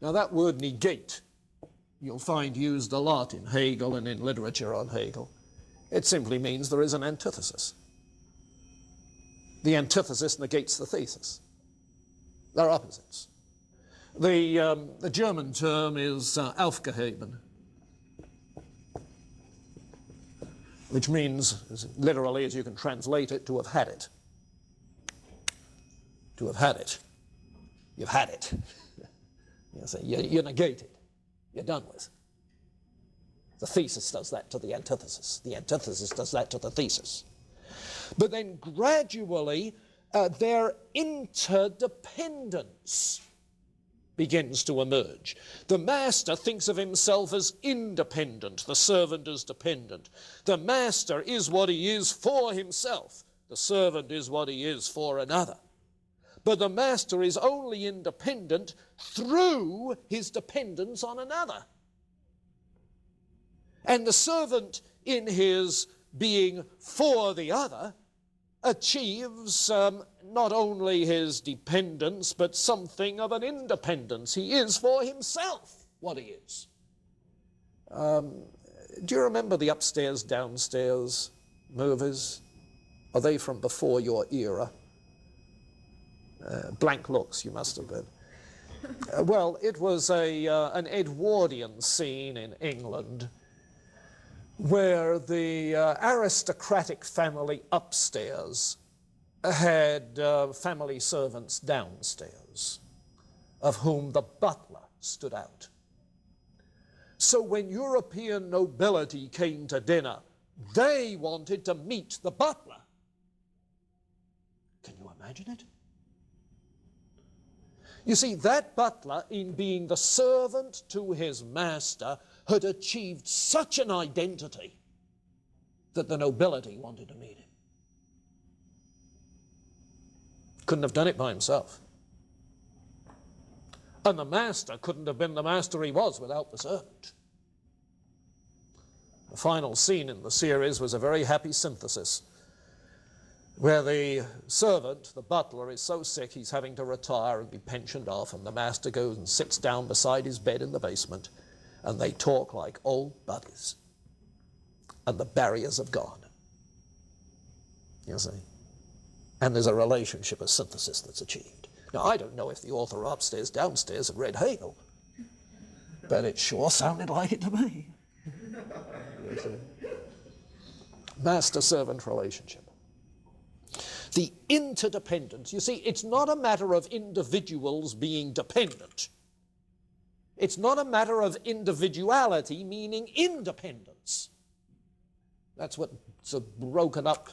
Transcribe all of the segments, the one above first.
Now that word negate, you'll find used a lot in Hegel and in literature on Hegel. It simply means there is an antithesis. The antithesis negates the thesis. They're opposites. The German term is aufgehoben, which means, literally, as you can translate it, to have had it. To have had it. You've had it. You're negated. You're done with. The thesis does that to the antithesis. The antithesis does that to the thesis. But then gradually, their interdependence begins to emerge. The master thinks of himself as independent, the servant as dependent. The master is what he is for himself. The servant is what he is for another. But the master is only independent through his dependence on another. And the servant, in his being for the other, achieves not only his dependence, but something of an independence. He is for himself what he is. Do you remember the upstairs, downstairs movies? Are they from before your era? Blank looks, you must have been. Well, it was an Edwardian scene in England where the aristocratic family upstairs had family servants downstairs, of whom the butler stood out. So when European nobility came to dinner, they wanted to meet the butler. Can you imagine it? You see, that butler, in being the servant to his master, had achieved such an identity that the nobility wanted to meet him. Couldn't have done it by himself. And the master couldn't have been the master he was without the servant. The final scene in the series was a very happy synthesis, where the servant, the butler, is so sick he's having to retire and be pensioned off, and the master goes and sits down beside his bed in the basement, and they talk like old buddies. And the barriers have gone. You see? And there's a relationship, a synthesis that's achieved. Now, I don't know if the author upstairs, downstairs had read Hegel, but it sure sounded like it to me. You see? Master-servant relationship. The interdependence. You see, it's not a matter of individuals being dependent. It's not a matter of individuality meaning independence. That's what's broken up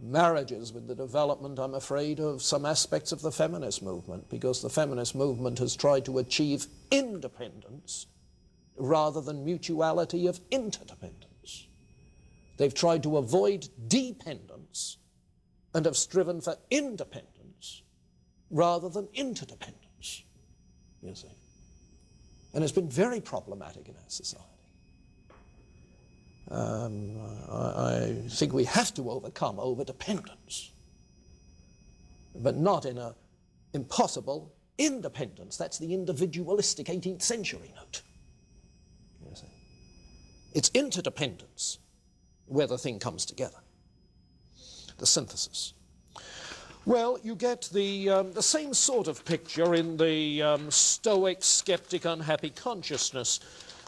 marriages with the development, I'm afraid, of some aspects of the feminist movement, because the feminist movement has tried to achieve independence rather than mutuality of interdependence. They've tried to avoid dependence and have striven for independence rather than interdependence, you see. And it's been very problematic in our society. I think we have to overcome over-dependence, but not in an impossible independence. That's the individualistic 18th century note. You see. It's interdependence where the thing comes together, the synthesis. Well, you get the same sort of picture in the Stoic, skeptic, unhappy consciousness.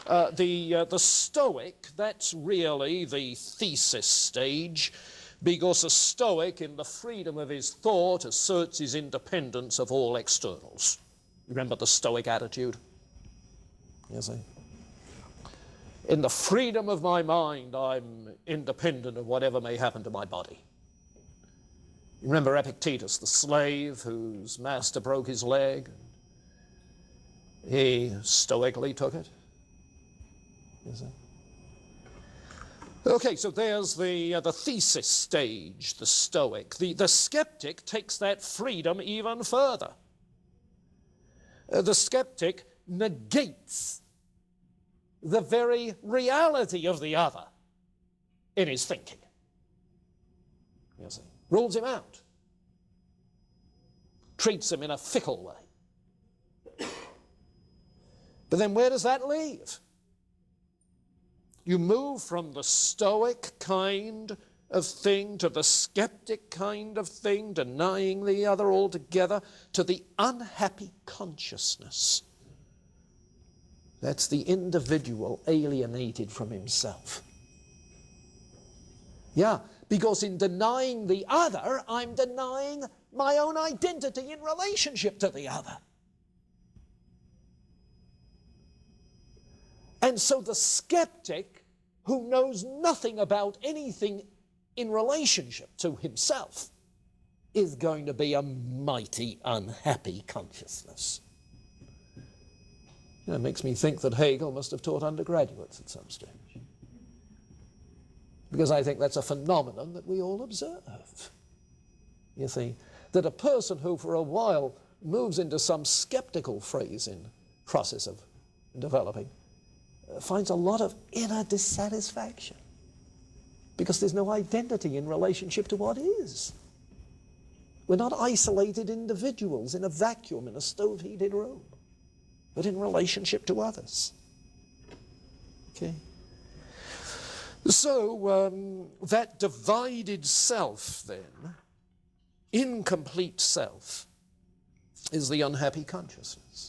The Stoic, that's really the thesis stage, because a Stoic, in the freedom of his thought, asserts his independence of all externals. Remember the Stoic attitude? You see? In the freedom of my mind, I'm independent of whatever may happen to my body. You remember Epictetus, the slave whose master broke his leg? He stoically took it. You see? Okay, so there's the thesis stage, the Stoic. The skeptic takes that freedom even further. The skeptic negates the very reality of the other in his thinking. You see? Rules him out. Treats him in a fickle way. But then where does that leave? You move from the Stoic kind of thing to the skeptic kind of thing, denying the other altogether, to the unhappy consciousness. That's the individual alienated from himself. Yeah, because in denying the other, I'm denying my own identity in relationship to the other. And so the skeptic, who knows nothing about anything in relationship to himself, is going to be a mighty unhappy consciousness. It makes me think that Hegel must have taught undergraduates at some stage. Because I think that's a phenomenon that we all observe. You see, that a person who for a while moves into some skeptical phase in process of developing finds a lot of inner dissatisfaction because there's no identity in relationship to what is. We're not isolated individuals in a vacuum in a stove-heated room, but in relationship to others. Okay? So that divided self then, incomplete self, is the unhappy consciousness.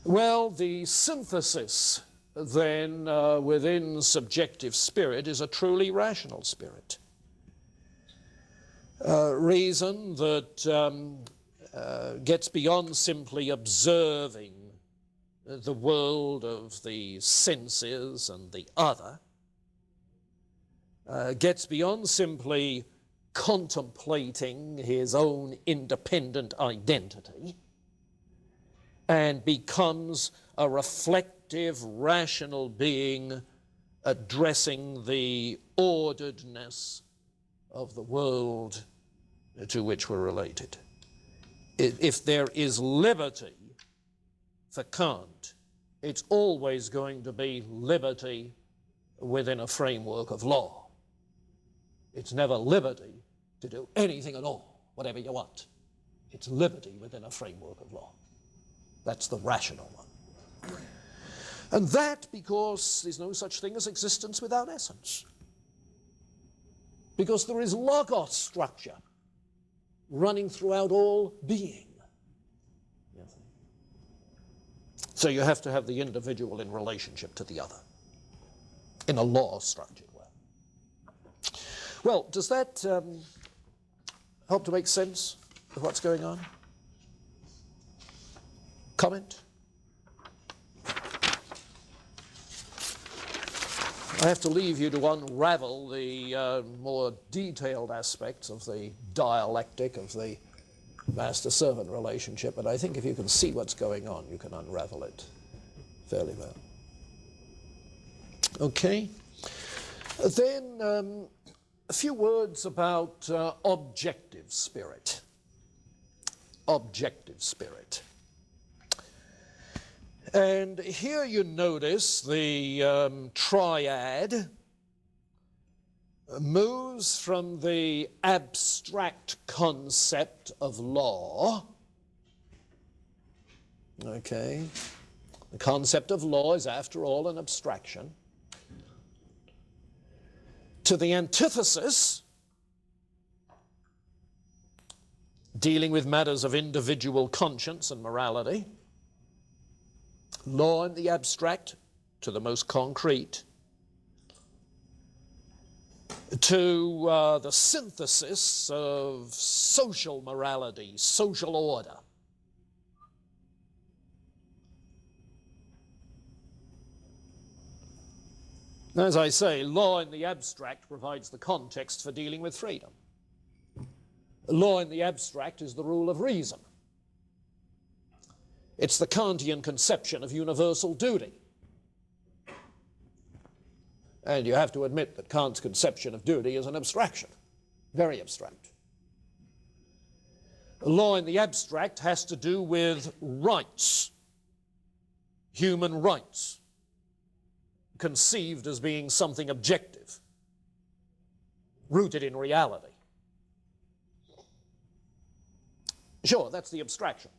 Well, the synthesis then within subjective spirit is a truly rational spirit. Reason that gets beyond simply observing the world of the senses and the other, gets beyond simply contemplating his own independent identity, and becomes a reflective, rational being addressing the orderedness of the world to which we're related. If there is liberty for Kant, it's always going to be liberty within a framework of law. It's never liberty to do anything at all, whatever you want. It's liberty within a framework of law. That's the rational one. And that because there's no such thing as existence without essence. Because there is logos structure running throughout all being. So you have to have the individual in relationship to the other in a law-structured way. Well, does that help to make sense of what's going on? Comment? I have to leave you to unravel the more detailed aspects of the dialectic of the master-servant relationship, but I think if you can see what's going on, you can unravel it fairly well. Okay. Then a few words about objective spirit. Objective spirit. And here you notice the triad moves from the abstract concept of law. Okay. The concept of law is, after all, an abstraction. To the antithesis, dealing with matters of individual conscience and morality. Law in the abstract to the most concrete, to the synthesis of social morality, social order. As I say, law in the abstract provides the context for dealing with freedom. Law in the abstract is the rule of reason. It's the Kantian conception of universal duty. And you have to admit that Kant's conception of duty is an abstraction, very abstract. Law in the abstract has to do with rights, human rights, conceived as being something objective, rooted in reality. Sure, that's the abstraction.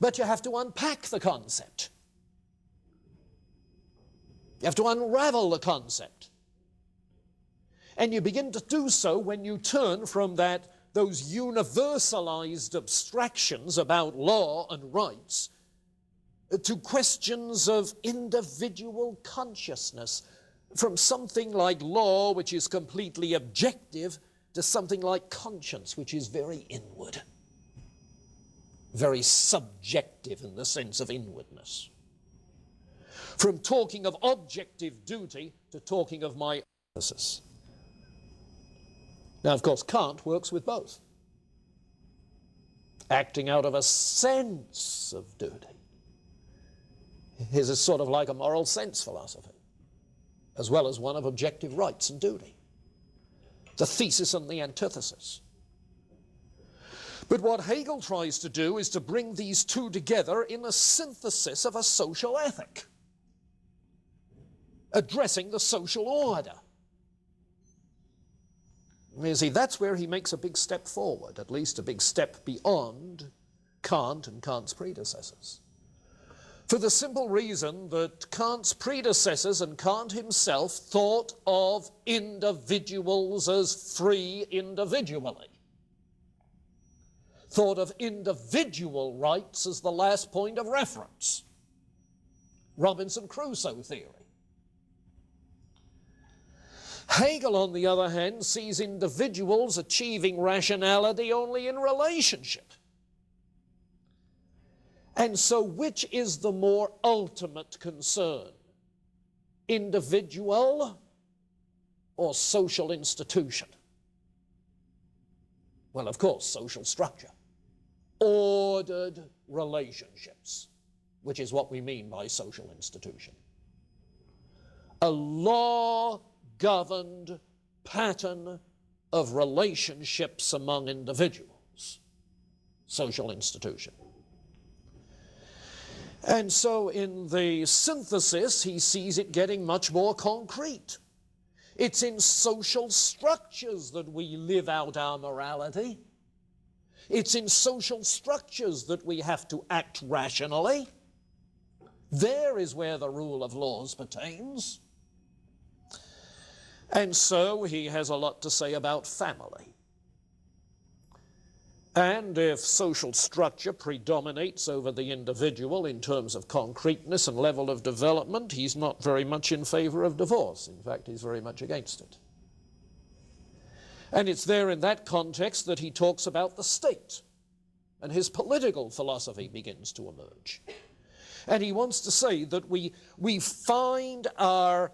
But you have to unpack the concept. You have to unravel the concept. And you begin to do so when you turn from those universalized abstractions about law and rights to questions of individual consciousness, from something like law, which is completely objective, to something like conscience, which is very inward, very subjective in the sense of inwardness. From talking of objective duty to talking of my emphasis. Now, of course, Kant works with both, acting out of a sense of duty. His is sort of like a moral sense philosophy, as well as one of objective rights and duty. The thesis and the antithesis. But what Hegel tries to do is to bring these two together in a synthesis of a social ethic, addressing the social order. You see, that's where he makes a big step forward, at least a big step beyond Kant and Kant's predecessors. For the simple reason that Kant's predecessors and Kant himself thought of individuals as free individually. Thought of individual rights as the last point of reference. Robinson Crusoe theory. Hegel, on the other hand, sees individuals achieving rationality only in relationship. And so which is the more ultimate concern? Individual or social institution? Well, of course, social structure. Ordered relationships, which is what we mean by social institution. A law-governed pattern of relationships among individuals. Social institution. And so in the synthesis, he sees it getting much more concrete. It's in social structures that we live out our morality. It's in social structures that we have to act rationally. There is where the rule of laws pertains. And so he has a lot to say about family. And if social structure predominates over the individual in terms of concreteness and level of development, he's not very much in favor of divorce. In fact, he's very much against it. And it's there in that context that he talks about the state, and his political philosophy begins to emerge. And he wants to say that we find our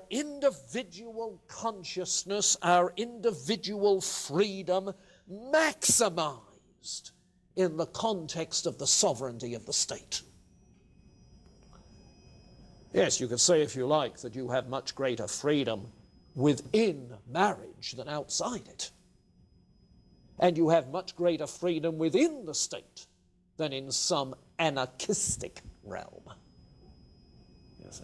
individual consciousness, our individual freedom maximized in the context of the sovereignty of the state. Yes, you could say, if you like, that you have much greater freedom within marriage than outside it. And you have much greater freedom within the state than in some anarchistic realm. You see.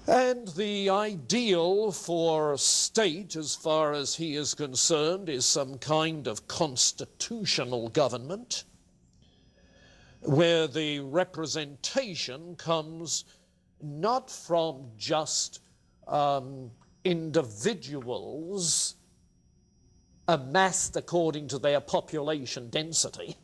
And the ideal for state, as far as he is concerned, is some kind of constitutional government where the representation comes not from just individuals amassed according to their population density,